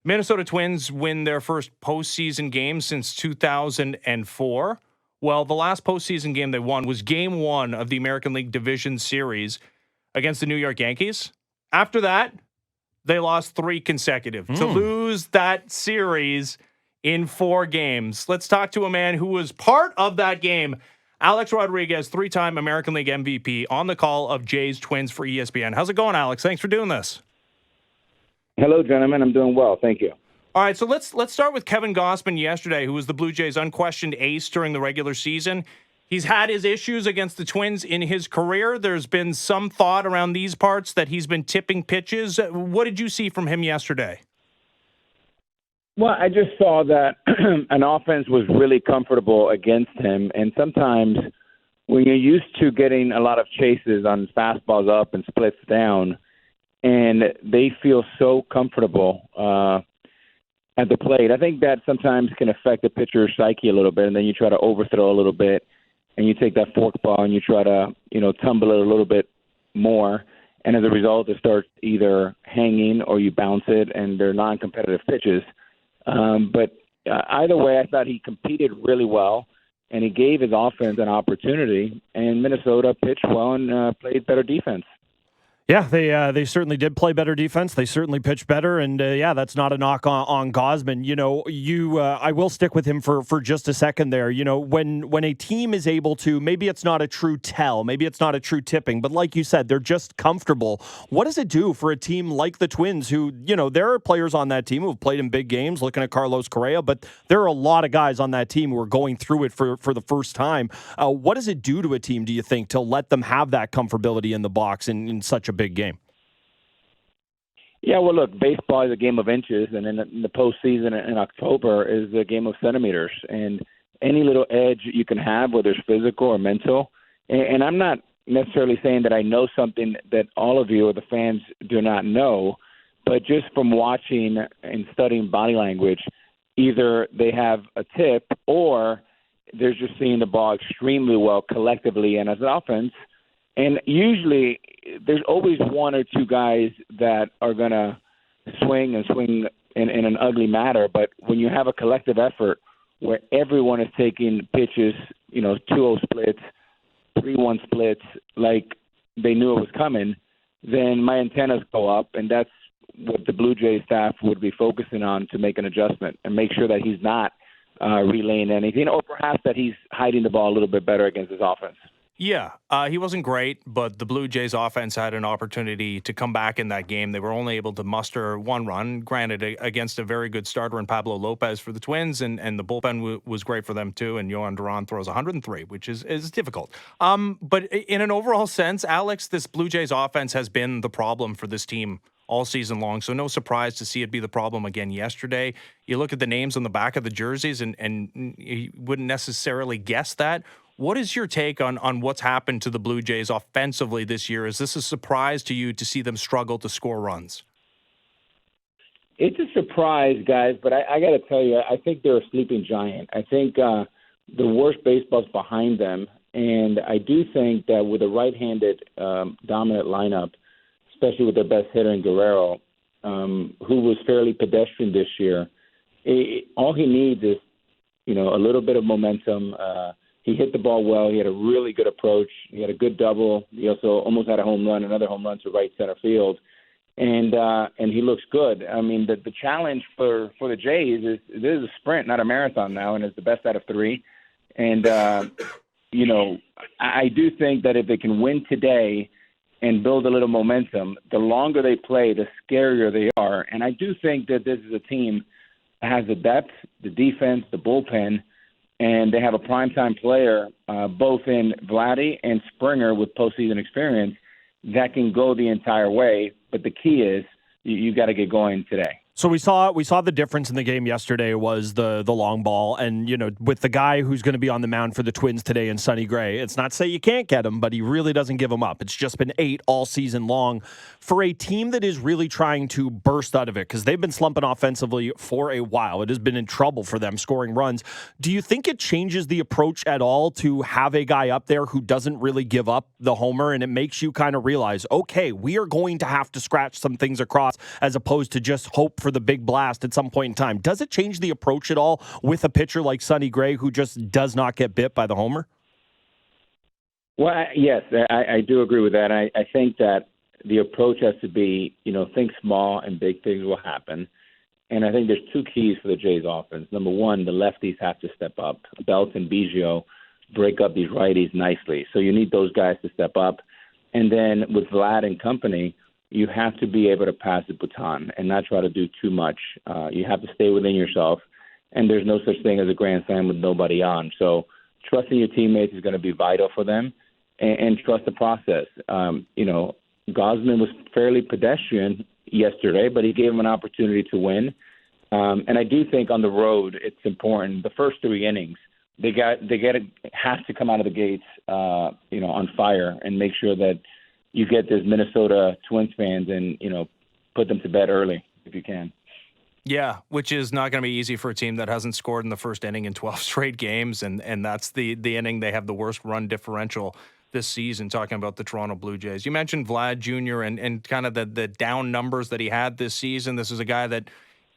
Minnesota Twins win their first postseason game since 2004. Well, the last postseason game they won was Game 1 of the American League Division Series against the New York Yankees. After that, they lost 3 consecutive to lose that series in 4 games. Let's talk to a man who was part of that game. Alex Rodriguez, 3-time American League MVP, on the call of Jays Twins for ESPN. How's it going, Alex? Thanks for doing this. Hello, gentlemen. I'm doing well. Thank you. All right, so let's start with Kevin Gausman yesterday, who was the Blue Jays' unquestioned ace during the regular season. He's had his issues against the Twins in his career. There's been some thought around these parts that he's been tipping pitches. What did you see from him yesterday? Well, I just saw that an offense was really comfortable against him. And sometimes when you're used to getting a lot of chases on fastballs up and splits down, and they feel so comfortable at the plate, I think that sometimes can affect the pitcher's psyche a little bit. And then you try to overthrow a little bit, and you take that fork ball and you try to, tumble it a little bit more. And as a result, it starts either hanging or you bounce it, and they're non-competitive pitches. But either way, I thought he competed really well, and he gave his offense an opportunity, and Minnesota pitched well and played better defense. Yeah, they certainly did play better defense. They certainly pitched better, and that's not a knock on Gausman. I will stick with him for just a second there. When a team is able to, maybe it's not a true tell, maybe it's not a true tipping, but like you said, they're just comfortable. What does it do for a team like the Twins, who there are players on that team who have played in big games, looking at Carlos Correa, but there are a lot of guys on that team who are going through it for the first time. What does it do to a team, do you think, to let them have that comfortability in the box in such a big game? Yeah, well, look, baseball is a game of inches, and in the postseason in October is a game of centimeters. And any little edge you can have, whether it's physical or mental, and I'm not necessarily saying that I know something that all of you or the fans do not know, but just from watching and studying body language, either they have a tip or they're just seeing the ball extremely well collectively and as an offense. And usually there's always one or two guys that are going to swing in an ugly manner. But when you have a collective effort where everyone is taking pitches, 2-0 splits, 3-1 splits, like they knew it was coming, then my antennas go up. And that's what the Blue Jays staff would be focusing on to make an adjustment and make sure that he's not relaying anything, or perhaps that he's hiding the ball a little bit better against his offense. Yeah, he wasn't great, but the Blue Jays offense had an opportunity to come back in that game. They were only able to muster 1 run, granted, against a very good starter in Pablo Lopez for the Twins, and the bullpen was great for them too, and Yohan Duran throws 103, which is difficult. But in an overall sense, Alex, this Blue Jays offense has been the problem for this team all season long, so no surprise to see it be the problem again yesterday. You look at the names on the back of the jerseys, and you wouldn't necessarily guess that. What is your take on what's happened to the Blue Jays offensively this year? Is this a surprise to you to see them struggle to score runs? It's a surprise, guys, but I got to tell you, I think they're a sleeping giant. I think the worst baseball's behind them, and I do think that with a right-handed dominant lineup, especially with their best hitter in Guerrero, who was fairly pedestrian this year, all he needs is, a little bit of momentum. He hit the ball well. He had a really good approach. He had a good double. He also almost had a home run, another home run to right center field. And he looks good. I mean, the challenge for the Jays is this is a sprint, not a marathon now, and it's the best out of 3. And, I do think that if they can win today and build a little momentum, the longer they play, the scarier they are. And I do think that this is a team that has the depth, the defense, the bullpen, and they have a primetime player, both in Vladdy and Springer with postseason experience, that can go the entire way. But the key is you got to get going today. So we saw the difference in the game yesterday was the long ball, and with the guy who's going to be on the mound for the Twins today in Sonny Gray, it's not to say you can't get him, but he really doesn't give him up. It's just been 8 all season long for a team that is really trying to burst out of it, because they've been slumping offensively for a while. It has been in trouble for them scoring runs. Do you think it changes the approach at all to have a guy up there who doesn't really give up the homer, and it makes you kind of realize, okay, we are going to have to scratch some things across as opposed to just hope for for the big blast at some point in time. Does it change the approach at all with a pitcher like Sonny Gray who just does not get bit by the homer? Well, yes, I do agree with that. I think that the approach has to be, think small and big things will happen. And I think there's two keys for the Jays offense. Number one, the lefties have to step up. Belt and Biggio break up these righties nicely. So you need those guys to step up. And then with Vlad and company, you have to be able to pass the baton and not try to do too much. You have to stay within yourself. And there's no such thing as a grand slam with nobody on. So trusting your teammates is going to be vital for them. And trust the process. Gausman was fairly pedestrian yesterday, but he gave him an opportunity to win. And I do think on the road it's important. The first three innings, they have to come out of the gates, on fire and make sure that you get this Minnesota Twins fans and put them to bed early if you can. Yeah, which is not going to be easy for a team that hasn't scored in the first inning in 12 straight games, and that's the inning they have the worst run differential this season, talking about the Toronto Blue Jays. You mentioned Vlad Jr. and kind of the down numbers that he had this season. This is a guy that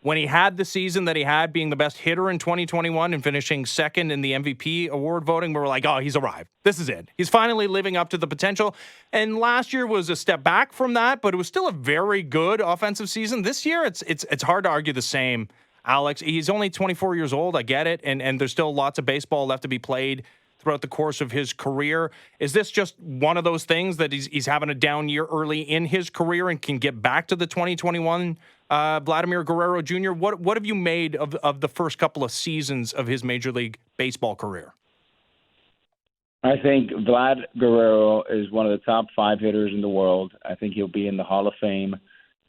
when he had the season that he had, being the best hitter in 2021 and finishing second in the MVP award voting, we were like, oh, he's arrived. This is it. He's finally living up to the potential. And last year was a step back from that, but it was still a very good offensive season. This year, it's hard to argue the same, Alex. He's only 24 years old. I get it. And there's still lots of baseball left to be played throughout the course of his career. Is this just one of those things that he's having a down year early in his career and can get back to the 2021 Vladimir Guerrero Jr.? What have you made of the first couple of seasons of his Major League Baseball career? I think Vlad Guerrero is one of the top 5 hitters in the world. I think he'll be in the Hall of Fame.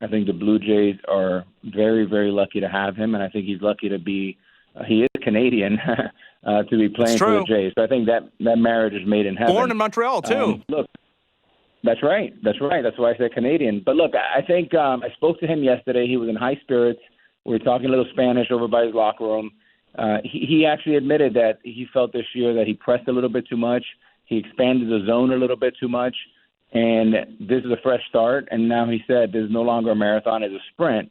I think the Blue Jays are very, very lucky to have him, and I think he's lucky to be he is Canadian to be playing for the Jays. So I think that marriage is made in heaven. Born in Montreal, too. Look, that's right. That's why I said Canadian. But look, I think I spoke to him yesterday. He was in high spirits. We were talking a little Spanish over by his locker room. He actually admitted that he felt this year that he pressed a little bit too much. He expanded the zone a little bit too much. And this is a fresh start. And now he said there's no longer a marathon, it's a sprint.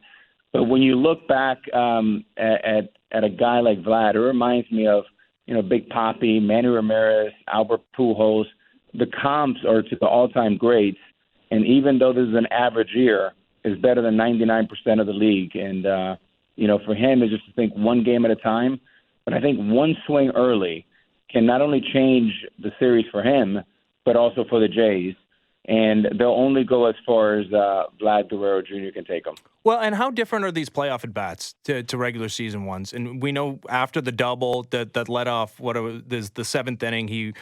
But when you look back at a guy like Vlad, it reminds me of, Big Papi, Manny Ramirez, Albert Pujols. The comps are to the all-time greats. And even though this is an average year, it's better than 99% of the league. And, for him, it's just to think one game at a time. But I think one swing early can not only change the series for him, but also for the Jays. And they'll only go as far as Vlad Guerrero Jr. can take them. Well, and how different are these playoff at-bats to regular season ones? And we know after the double that led off the seventh inning, he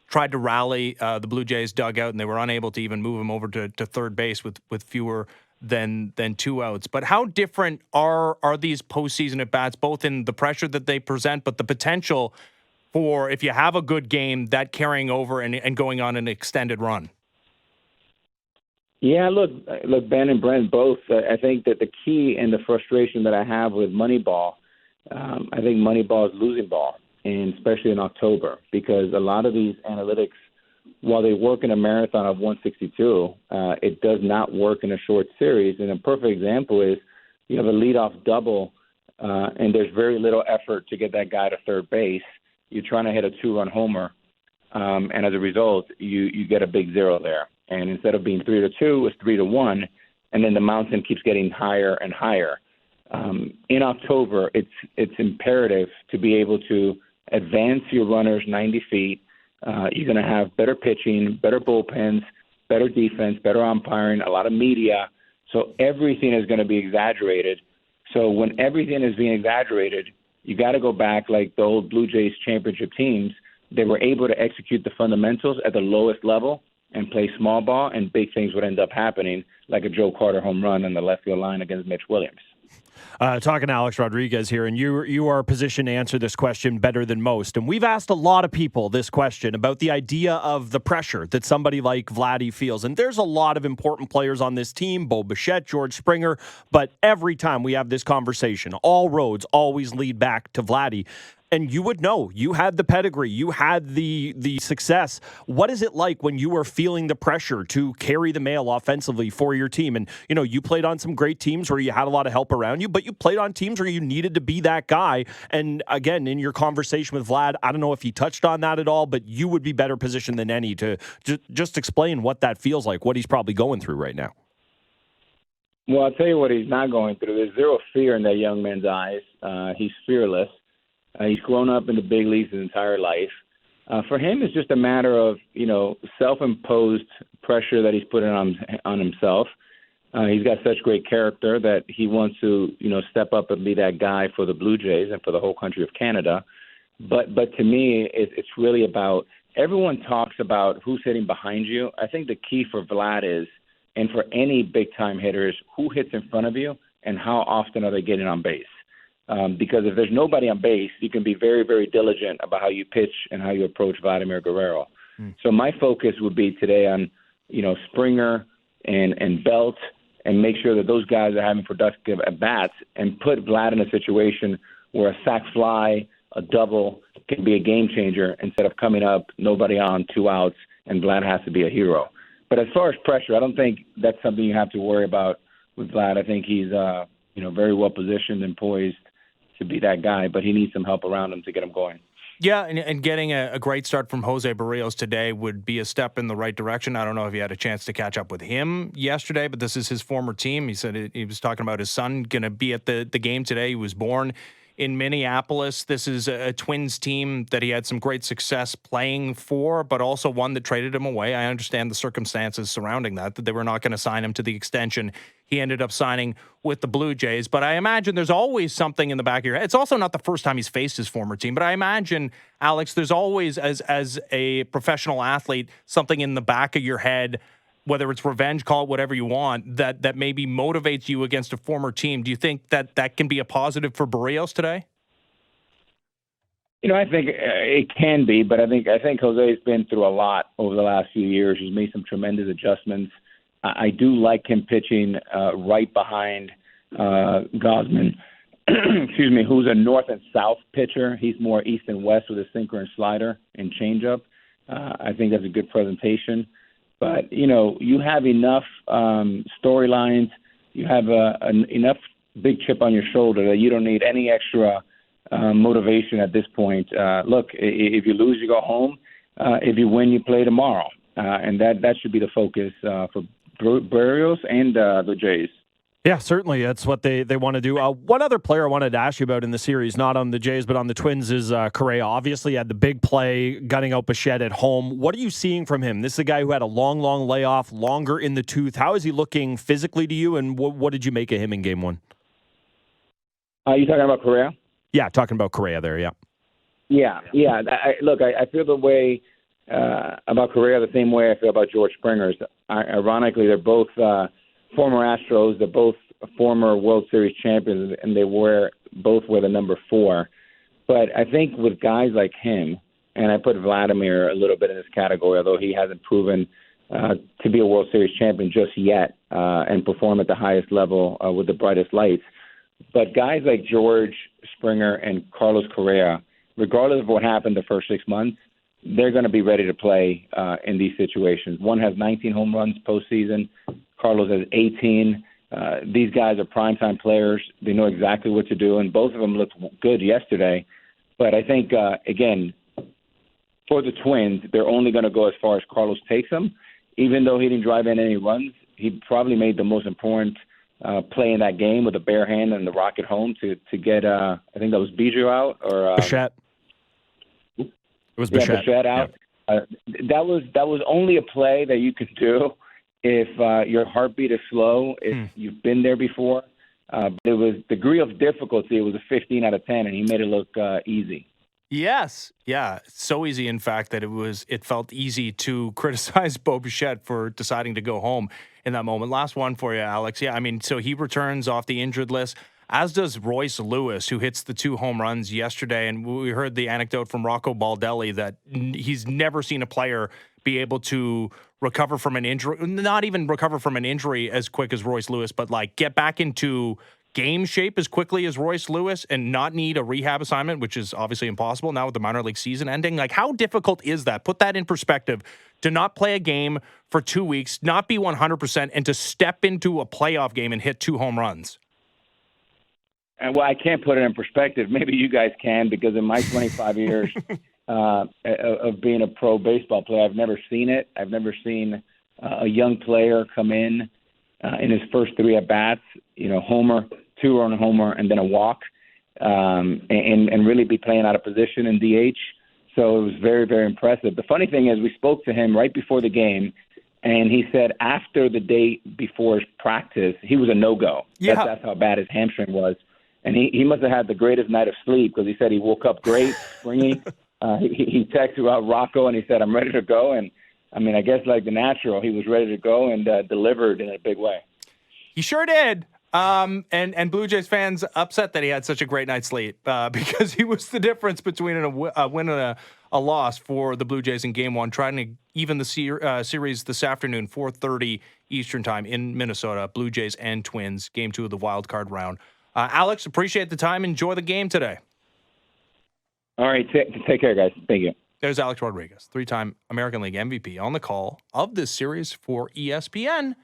tried to rally the Blue Jays dugout, and they were unable to even move him over to third base with fewer than 2 outs. But how different are these postseason at-bats, both in the pressure that they present, but the potential for, if you have a good game, that carrying over and going on an extended run? Yeah, look, Ben and Brent both. I think that the key and the frustration that I have with Moneyball, I think Moneyball is losing ball, and especially in October, because a lot of these analytics, while they work in a marathon of 162, it does not work in a short series. And a perfect example is you have a leadoff double, and there's very little effort to get that guy to third base. You're trying to hit a 2-run homer, and as a result, you get a big zero there. And instead of being 3-2, it's 3-1, and then the mountain keeps getting higher and higher. In October, it's imperative to be able to advance your runners 90 feet. You're going to have better pitching, better bullpens, better defense, better umpiring, a lot of media. So everything is going to be exaggerated. So when everything is being exaggerated, you got to go back like the old Blue Jays championship teams. They were able to execute the fundamentals at the lowest level and play small ball, and big things would end up happening, like a Joe Carter home run on the left field line against Mitch Williams. Talking to Alex Rodriguez here, and you are positioned to answer this question better than most. And we've asked a lot of people this question about the idea of the pressure that somebody like Vladdy feels. And there's a lot of important players on this team, Bo Bichette, George Springer, but every time we have this conversation, all roads always lead back to Vladdy. And you would know, you had the pedigree, you had the success. What is it like when you were feeling the pressure to carry the mail offensively for your team? And, you played on some great teams where you had a lot of help around you. you, but you played on teams where you needed to be that guy. And again, in your conversation with Vlad, I don't know if he touched on that at all, but you would be better positioned than any to just explain what that feels like, what he's probably going through right now. Well, I'll tell you what he's not going through. There's zero fear in that young man's eyes. He's fearless. He's grown up in the big leagues his entire life. For him, it's just a matter of, self-imposed pressure that he's putting on himself. He's got such great character that he wants to, step up and be that guy for the Blue Jays and for the whole country of Canada. But to me, it's really about everyone talks about who's hitting behind you. I think the key for Vlad is, and for any big-time hitters, who hits in front of you and how often are they getting on base. Because if there's nobody on base, you can be very, very diligent about how you pitch and how you approach Vladimir Guerrero. So my focus would be today on, Springer and Belt, and make sure that those guys are having productive at-bats and put Vlad in a situation where a sac fly, a double can be a game changer instead of coming up, nobody on, 2 outs, and Vlad has to be a hero. But as far as pressure, I don't think that's something you have to worry about with Vlad. I think he's, very well positioned and poised to be that guy, but he needs some help around him to get him going. Yeah, and getting a great start from Jose Berrios today would be a step in the right direction. I don't know if you had a chance to catch up with him yesterday, but this is his former team. He said he was talking about his son going to be at the game today. He was born in Minneapolis. This is a Twins team that he had some great success playing for, but also one that traded him away. I understand the circumstances surrounding that they were not going to sign him to the extension he ended up signing with the Blue Jays. But I imagine there's always something in the back of your head. It's also not the first time he's faced his former team, but I imagine, Alex, there's always, as a professional athlete, something in the back of your head, whether it's revenge, call it whatever you want, that maybe motivates you against a former team. Do you think that can be a positive for Berrios today? I think it can be, but I think Jose's been through a lot over the last few years. He's made some tremendous adjustments. I do like him pitching right behind Gausman, excuse me, who's a north and south pitcher. He's more east and west with a sinker and slider and changeup. I think that's a good presentation. But, you have enough storylines, you have enough big chip on your shoulder that you don't need any extra motivation at this point. Look, if you lose, you go home. If you win, you play tomorrow. And that should be the focus for Berrios and the Jays. Yeah, certainly. That's what they want to do. One other player I wanted to ask you about in the series, not on the Jays, but on the Twins, is Correa. Obviously had the big play, gunning out Bichette at home. What are you seeing from him? This is a guy who had a long layoff, longer in the tooth. How is he looking physically to you, and what did you make of him in Game 1? Are you talking about Correa? Yeah, talking about Correa there, yeah. Yeah. I feel the way about Correa the same way I feel about George Springer. Ironically, they're both former Astros. They're both former World Series champions, and they both wear the number 4. But I think with guys like him, and I put Vladimir a little bit in this category, although he hasn't proven to be a World Series champion just yet and perform at the highest level with the brightest lights. But guys like George Springer and Carlos Correa, regardless of what happened the first 6 months, they're going to be ready to play in these situations. One has 19 home runs postseason. Carlos has 18. These guys are primetime players. They know exactly what to do, and both of them looked good yesterday. But I think, again, for the Twins, they're only going to go as far as Carlos takes them. Even though he didn't drive in any runs, he probably made the most important play in that game with a bare hand and the rocket home to get, I think that was Bijou out. Or Bichette. It was Bichette. Bichette out. Yeah. That was only a play that you could do if your heartbeat is slow, if you've been there before. But it was degree of difficulty. It was a 15 out of 10, and he made it look easy. Yes. Yeah. So easy, in fact, that it felt easy to criticize Bo Bichette for deciding to go home in that moment. Last one for you, Alex. Yeah, I mean, so he returns off the injured list, as does Royce Lewis, who hits the 2 home runs yesterday. And we heard the anecdote from Rocco Baldelli that he's never seen a player be able to recover from an injury, not even recover from an injury as quick as Royce Lewis, but like get back into game shape as quickly as Royce Lewis and not need a rehab assignment, which is obviously impossible now with the minor league season ending. Like, how difficult is that? Put that in perspective. To not play a game for 2 weeks, not be 100%, and to step into a playoff game and hit 2 home runs. Well, I can't put it in perspective. Maybe you guys can, because in my 25 years of being a pro baseball player, I've never seen it. I've never seen a young player come in his first 3 at-bats, homer, 2-run homer, and then a walk, and really be playing out of position in DH. So it was very, very impressive. The funny thing is, we spoke to him right before the game, and he said after the day before his practice, he was a no-go. Yeah. That's how bad his hamstring was. And he must have had the greatest night of sleep, because he said he woke up great, springy. He texted out Rocco, and he said, I'm ready to go. And, I guess like the natural, he was ready to go and delivered in a big way. He sure did. And Blue Jays fans upset that he had such a great night's sleep because he was the difference between a win and a loss for the Blue Jays in Game 1, trying to even the series this afternoon, 4:30 Eastern Time in Minnesota. Blue Jays and Twins, Game 2 of the wild card round. Alex, appreciate the time. Enjoy the game today. All right, take care, guys. Thank you. There's Alex Rodriguez, 3-time American League MVP, on the call of this series for ESPN.